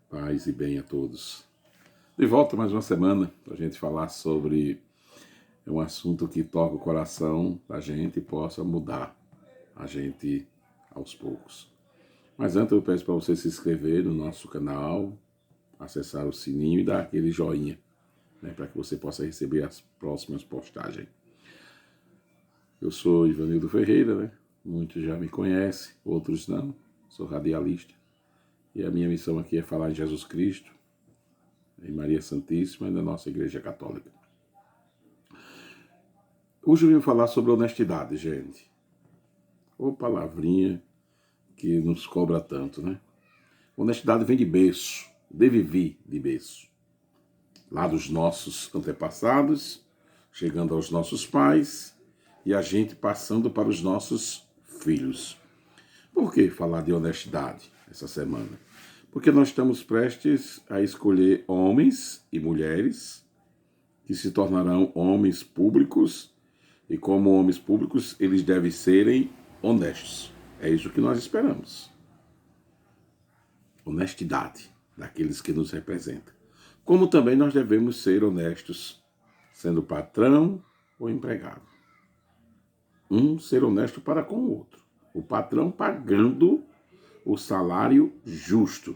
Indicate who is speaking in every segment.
Speaker 1: Paz e bem a todos. De volta mais uma semana para a gente falar sobre um assunto que toca o coração da gente e possa mudar a gente aos poucos. Mas antes eu peço para você se inscrever no nosso canal, acessar o sininho e dar aquele joinha, para que você possa receber as próximas postagens. Eu sou Ivanildo Ferreira, Muitos já me conhecem, outros não. Sou radialista. E a minha missão aqui é falar em Jesus Cristo, em Maria Santíssima e na nossa Igreja Católica. Hoje eu vim falar sobre honestidade, gente. Ô palavrinha que nos cobra tanto, Honestidade vem de berço, deve vir de berço. Lá dos nossos antepassados, chegando aos nossos pais e a gente passando para os nossos filhos. Por que falar de honestidade essa semana? Porque nós estamos prestes a escolher homens e mulheres que se tornarão homens públicos e como homens públicos eles devem serem honestos. É isso que nós esperamos. Honestidade daqueles que nos representam. Como também nós devemos ser honestos, sendo patrão ou empregado. Ser honesto para com o outro. O patrão pagando o salário justo.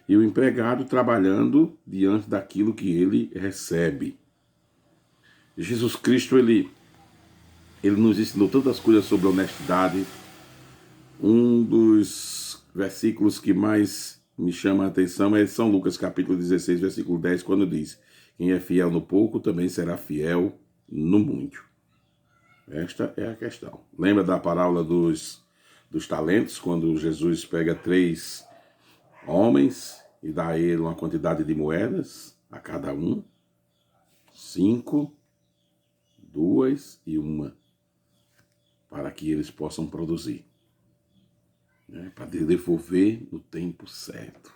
Speaker 1: E o empregado trabalhando diante daquilo que ele recebe. Jesus Cristo, ele nos ensinou tantas coisas sobre honestidade. Um dos versículos que mais me chama a atenção é São Lucas capítulo 16, versículo 10, quando diz: quem é fiel no pouco também será fiel no muito. Esta é a questão. Lembra da parábola dos talentos, quando Jesus pega 3 homens e dá a ele uma quantidade de moedas a cada um? 5, 2 e 1, para que eles possam produzir, para devolver no tempo certo.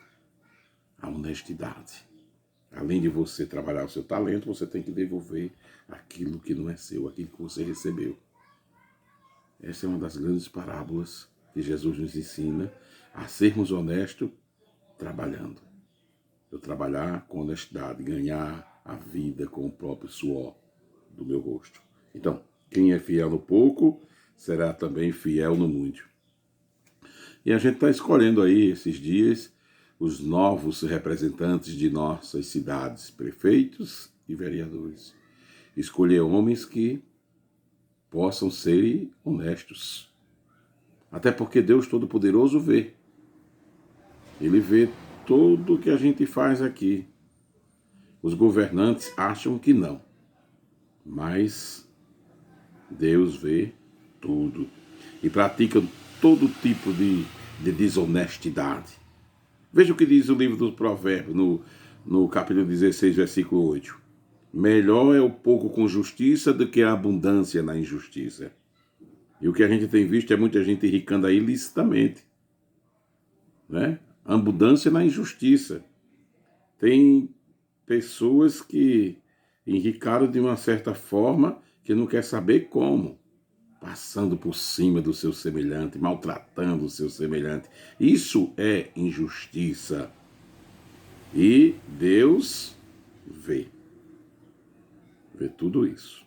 Speaker 1: A honestidade. Além de você trabalhar o seu talento, você tem que devolver aquilo que não é seu, aquilo que você recebeu. Essa é uma das grandes parábolas que Jesus nos ensina a sermos honestos trabalhando. Eu trabalhar com honestidade, ganhar a vida com o próprio suor do meu rosto. Então, quem é fiel no pouco, será também fiel no muito. E a gente está escolhendo aí, esses dias, os novos representantes de nossas cidades, prefeitos e vereadores. Escolher homens que possam ser honestos. Até porque Deus Todo-Poderoso vê. Ele vê tudo o que a gente faz aqui. Os governantes acham que não. Mas Deus vê tudo. E praticam todo tipo de desonestidade. Veja o que diz o livro dos Provérbios, no capítulo 16, versículo 8. Melhor é o pouco com justiça do que a abundância na injustiça. E o que a gente tem visto é muita gente enricando aí ilicitamente. Abundância na injustiça. Tem pessoas que enricaram de uma certa forma que não quer saber como. Passando por cima do seu semelhante, maltratando o seu semelhante. Isso é injustiça. E Deus vê. Vê tudo isso.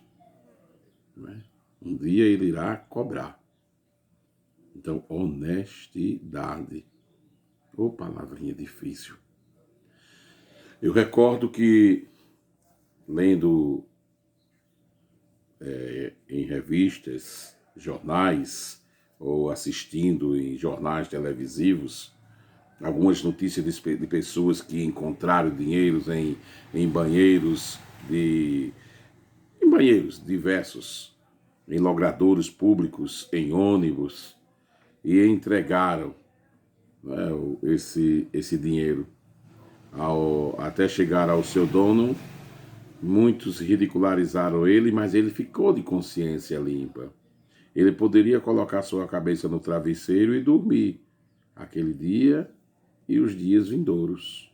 Speaker 1: Um dia Ele irá cobrar. Então, honestidade. Ô, palavrinha difícil. Eu recordo que, lendo em revistas, jornais, ou assistindo em jornais televisivos, algumas notícias de pessoas que encontraram dinheiros em banheiros em banheiros diversos, em logradouros públicos, em ônibus, e entregaram esse dinheiro até chegar ao seu dono. Muitos ridicularizaram ele, mas ele ficou de consciência limpa. Ele poderia colocar sua cabeça no travesseiro e dormir aquele dia e os dias vindouros,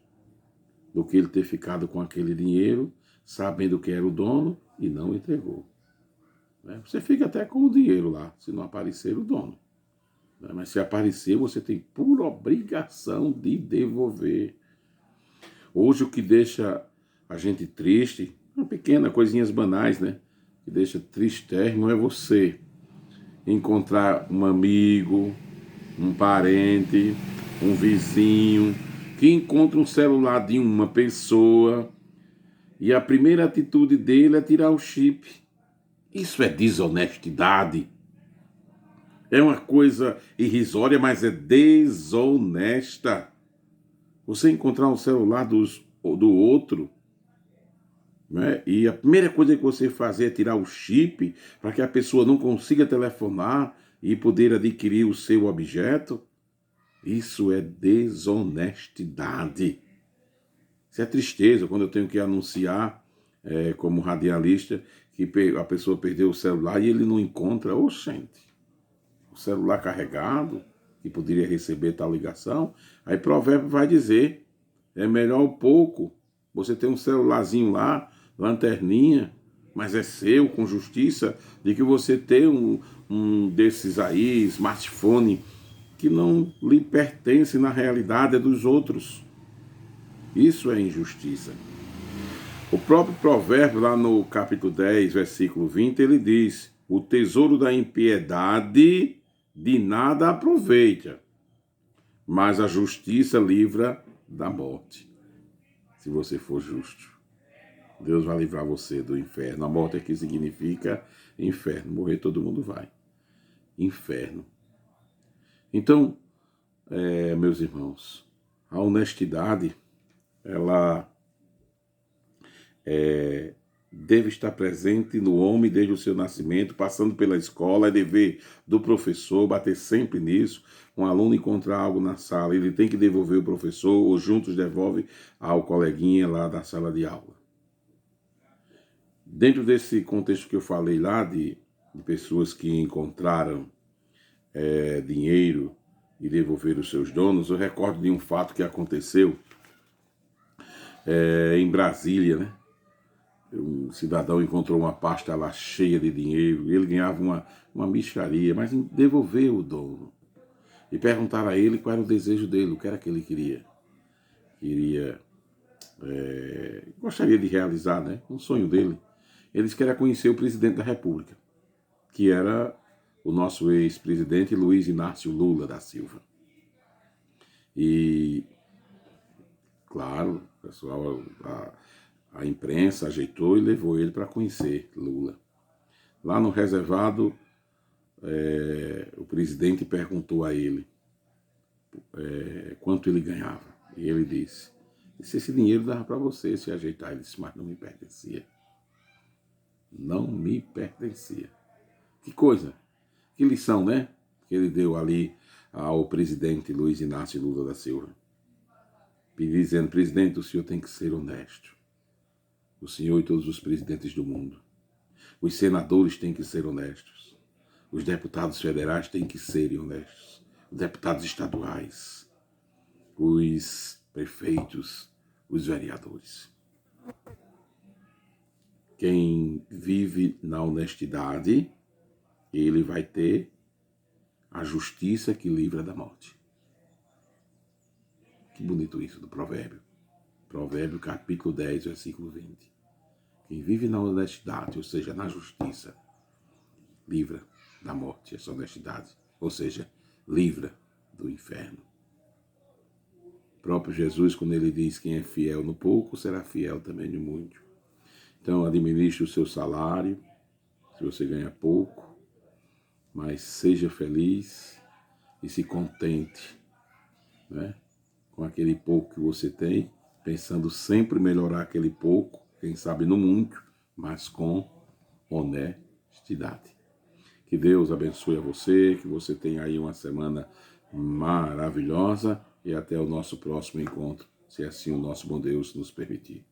Speaker 1: do que ele ter ficado com aquele dinheiro, sabendo que era o dono e não entregou. Você fica até com o dinheiro lá, se não aparecer o dono. né? Mas se aparecer, você tem por obrigação de devolver. Hoje o que deixa a gente triste, uma pequena coisinhas banais, né? Que deixa tristérrimo é você encontrar um amigo, um parente, um vizinho, que encontra um celular de uma pessoa e a primeira atitude dele é tirar o chip. Isso é desonestidade. É uma coisa irrisória, mas é desonesta. Você encontrar um celular do outro, né? E a primeira coisa que você fazer é tirar o chip para que a pessoa não consiga telefonar e poder adquirir o seu objeto. Isso é desonestidade. Isso é tristeza quando eu tenho que anunciar, como radialista, que a pessoa perdeu o celular e ele não encontra. Oxente, o celular carregado, que poderia receber tal ligação. Aí Provérbio vai dizer, é melhor pouco. Você tem um celularzinho lá, lanterninha, mas é seu, com justiça, de que você ter um desses aí, smartphone, que não lhe pertence na realidade, é dos outros. Isso é injustiça. O próprio Provérbio, lá no capítulo 10, versículo 20, ele diz, o tesouro da impiedade de nada aproveita, mas a justiça livra da morte. Se você for justo, Deus vai livrar você do inferno. A morte aqui significa inferno. Morrer todo mundo vai. Inferno. Então, meus irmãos, a honestidade, ela deve estar presente no homem desde o seu nascimento, passando pela escola, é dever do professor bater sempre nisso. Um aluno encontrar algo na sala, ele tem que devolver o professor, ou juntos devolve ao coleguinha lá da sala de aula. Dentro desse contexto que eu falei lá, de pessoas que encontraram dinheiro e devolveram os seus donos, eu recordo de um fato que aconteceu em Brasília, né? Um cidadão encontrou uma pasta lá cheia de dinheiro, ele ganhava uma mixaria, mas devolveu o dono. E perguntaram a ele qual era o desejo dele, o que era que ele queria. Gostaria de realizar, né? Um sonho dele. Ele disse que era conhecer o presidente da República, que era o nosso ex-presidente Luiz Inácio Lula da Silva. E, claro, o pessoal, a imprensa ajeitou e levou ele para conhecer Lula. Lá no reservado, o presidente perguntou a ele quanto ele ganhava. E ele disse, se esse dinheiro dava para você se ajeitar. Ele disse, mas não me pertencia. Não me pertencia. Que coisa, que lição, né? Que ele deu ali ao presidente Luiz Inácio Lula da Silva. Dizendo, presidente, o senhor tem que ser honesto. O senhor e todos os presidentes do mundo. Os senadores têm que ser honestos. Os deputados federais têm que serem honestos. Os deputados estaduais. Os prefeitos. Os vereadores. Quem vive na honestidade, ele vai ter a justiça que livra da morte. Que bonito isso do provérbio. Provérbio capítulo 10, versículo 20. Quem vive na honestidade, ou seja, na justiça, livra da morte, essa honestidade. Ou seja, livra do inferno. O próprio Jesus, quando ele diz quem é fiel no pouco, será fiel também no muito. Então, administre o seu salário, se você ganha pouco, mas seja feliz e se contente, né, com aquele pouco que você tem, pensando sempre melhorar aquele pouco, quem sabe no muito, mas com honestidade. Que Deus abençoe a você, que você tenha aí uma semana maravilhosa e até o nosso próximo encontro, se assim o nosso bom Deus nos permitir.